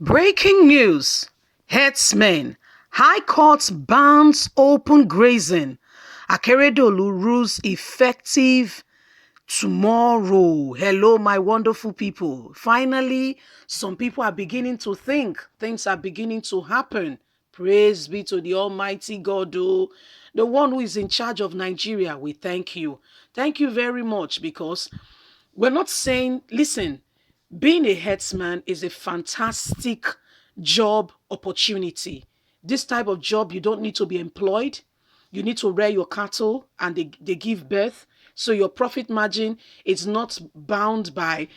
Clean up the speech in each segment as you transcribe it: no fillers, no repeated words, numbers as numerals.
Breaking news. Herdsmen. High Court bans open grazing. Akeredolu rules effective tomorrow. Hello, my wonderful people. Finally, some people are beginning to think. Things are beginning to happen. Praise be to the Almighty God, the one who is in charge of Nigeria. We thank you. Thank you very much, because we're not saying, listen, being a herdsman is a fantastic job opportunity. This type of job, you don't need to be employed. You need to rear your cattle and they give birth. So your profit margin is not bound by,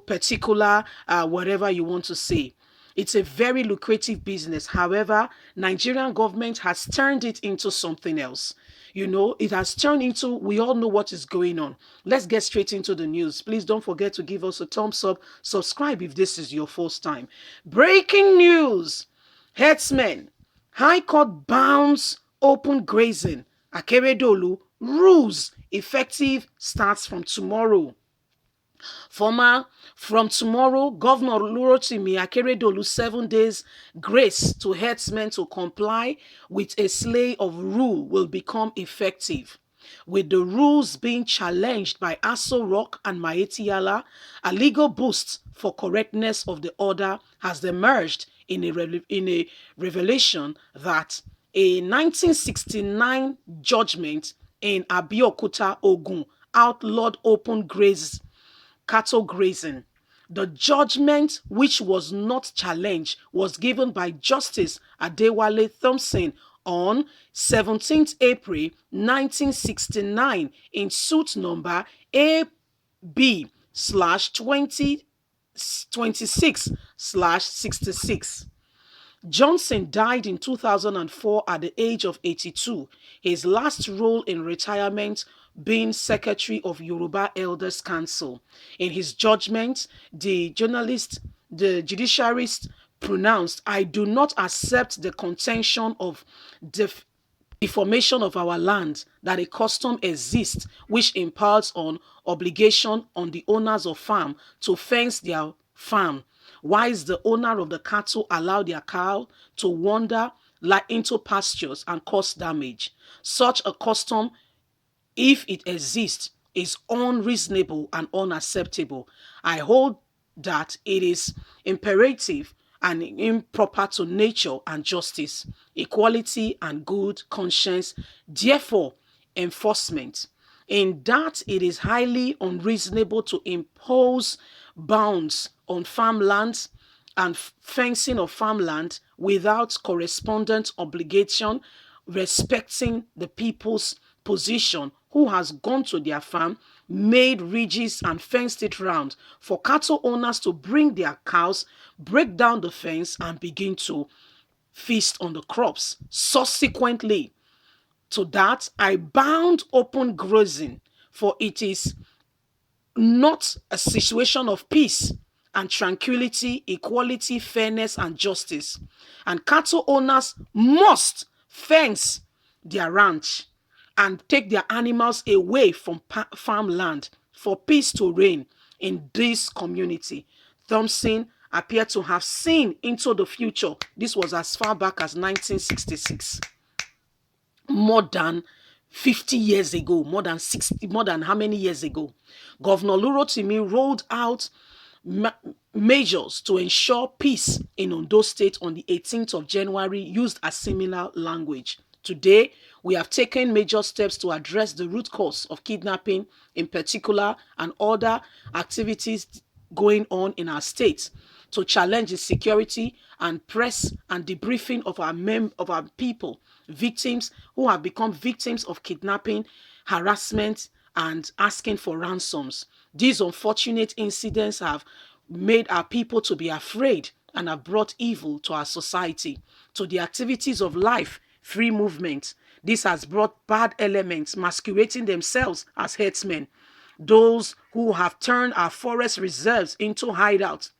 particular whatever you want to say. It's a very lucrative business. However, Nigerian government has turned it into something else. It has turned into, we all know what is going on. Let's get straight into the news. Please don't forget to give us a thumbs up. Subscribe if this is your first time. Breaking news. Herdsmen. High Court bans open grazing. Akeredolu rules effective starts from tomorrow. From tomorrow, Governor Rotimi Akeredolu 7 days grace to herdsmen to comply with a slate of rule will become effective. With the rules being challenged by Aso Rock and Maeti Yala, a legal boost for correctness of the order has emerged in a revelation that a 1969 judgment in Abeokuta, Ogun, outlawed open cattle grazing. The judgment, which was not challenged, was given by Justice Adewale Thompson on 17th April 1969 in suit number AB/2026/66. Johnson died in 2004 at the age of 82, his last role in retirement being Secretary of Yoruba Elders Council. In his judgment, the judiciarist pronounced, "I do not accept the contention of deformation of our land, that a custom exists which imposes on obligation on the owners of farm to fence their farm, whilst the owner of the cattle allow their cow to wander into pastures and cause damage. Such a custom, if it exists, is unreasonable and unacceptable. I hold that it is imperative and improper to nature and justice, equality and good conscience, therefore enforcement. In that it is highly unreasonable to impose bounds on farmlands and fencing of farmland without correspondent obligation respecting the people's position who has gone to their farm, made ridges and fenced it round, for cattle owners to bring their cows, break down the fence and begin to feast on the crops. Subsequently to that, I bound open grazing, for it is not a situation of peace and tranquility, equality, fairness, and justice. And cattle owners must fence their ranch and take their animals away from farmland for peace to reign in this community." Thompson appeared to have seen into the future. This was as far back as 1966. More than 50 years ago, more than how many years ago? Governor Rotimi rolled out measures to ensure peace in Ondo State on the 18th of January, used a similar language. Today, we have taken major steps to address the root cause of kidnapping in particular and other activities going on in our state, to challenge the security and press and debriefing of our people, victims who have become victims of kidnapping, harassment, and asking for ransoms. These unfortunate incidents have made our people to be afraid and have brought evil to our society, to the activities of life, free movement. This has brought bad elements masquerading themselves as herdsmen, those who have turned our forest reserves into hideouts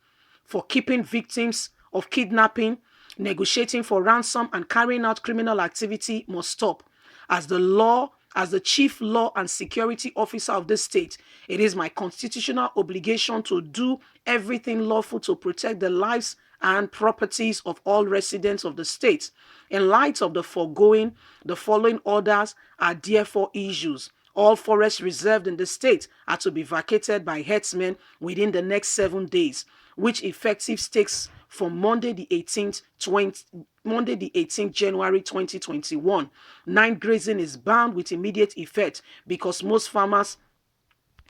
for keeping victims of kidnapping, negotiating for ransom, and carrying out criminal activity must stop. As the chief law and security officer of this state, it is my constitutional obligation to do everything lawful to protect the lives and properties of all residents of the state. In light of the foregoing, the following orders are therefore issued. All forests reserved in the state are to be vacated by herdsmen within the next 7 days, which effective takes from Monday the 18th January 2021. Night grazing is banned with immediate effect because most farmers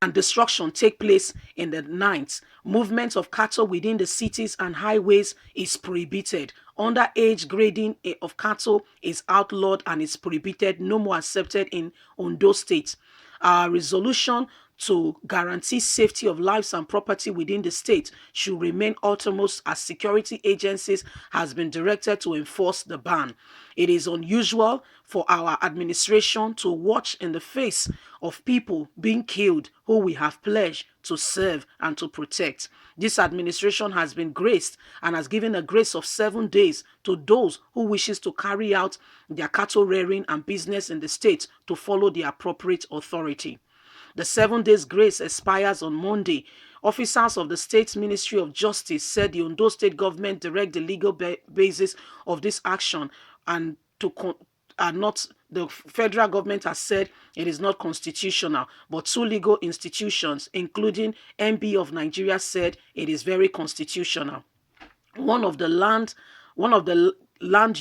and destruction take place in the night. Movement of cattle within the cities and highways is prohibited. Underage grading of cattle is outlawed and is prohibited, no more accepted in Ondo State. Our resolution to guarantee safety of lives and property within the state should remain uttermost as security agencies has been directed to enforce the ban. It is unusual for our administration to watch in the face of people being killed who we have pledged to serve and to protect. This administration has been graced and has given a grace of 7 days to those who wishes to carry out their cattle rearing and business in the state to follow the appropriate authority. The 7 days grace expires on Monday. Officers of the State Ministry of Justice said the Ondo State government direct the legal basis of this action and are not the federal government has said it is not constitutional, but two legal institutions, including MB of Nigeria, said it is very constitutional. One of the Land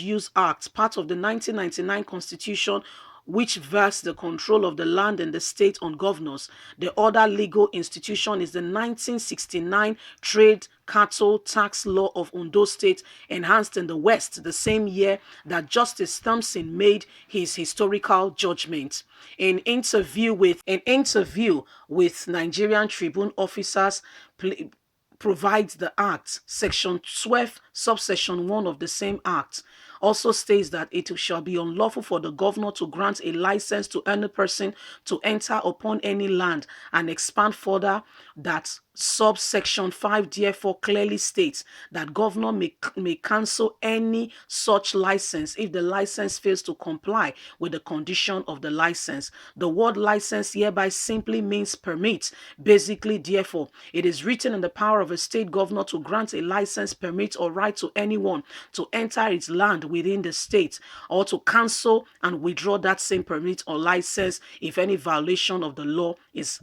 Use Act, part of the 1999 Constitution, which vests the control of the land in the state on governors. The other legal institution is the 1969 Trade Cattle Tax Law of Ondo State, enhanced in the West the same year that Justice Thompson made his historical judgment. In interview with Nigerian Tribune officers, provides the Act. Section 12, subsection 1 of the same Act also states that it shall be unlawful for the governor to grant a license to any person to enter upon any land, and expand further that subsection 5 therefore clearly states that governor may cancel any such license if the license fails to comply with the condition of the license. The word license hereby simply means permit. Basically, therefore, it is written in the power of a state governor to grant a license, permit, or right to anyone to enter its land within the state, or to cancel and withdraw that same permit or license if any violation of the law is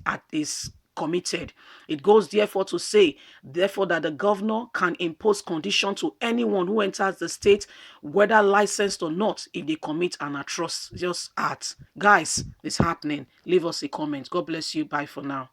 committed. It goes therefore to say, therefore, that the governor can impose condition to anyone who enters the state, whether licensed or not, if they commit an atrocious act. Guys, it's happening. Leave us a comment. God bless you. Bye for now.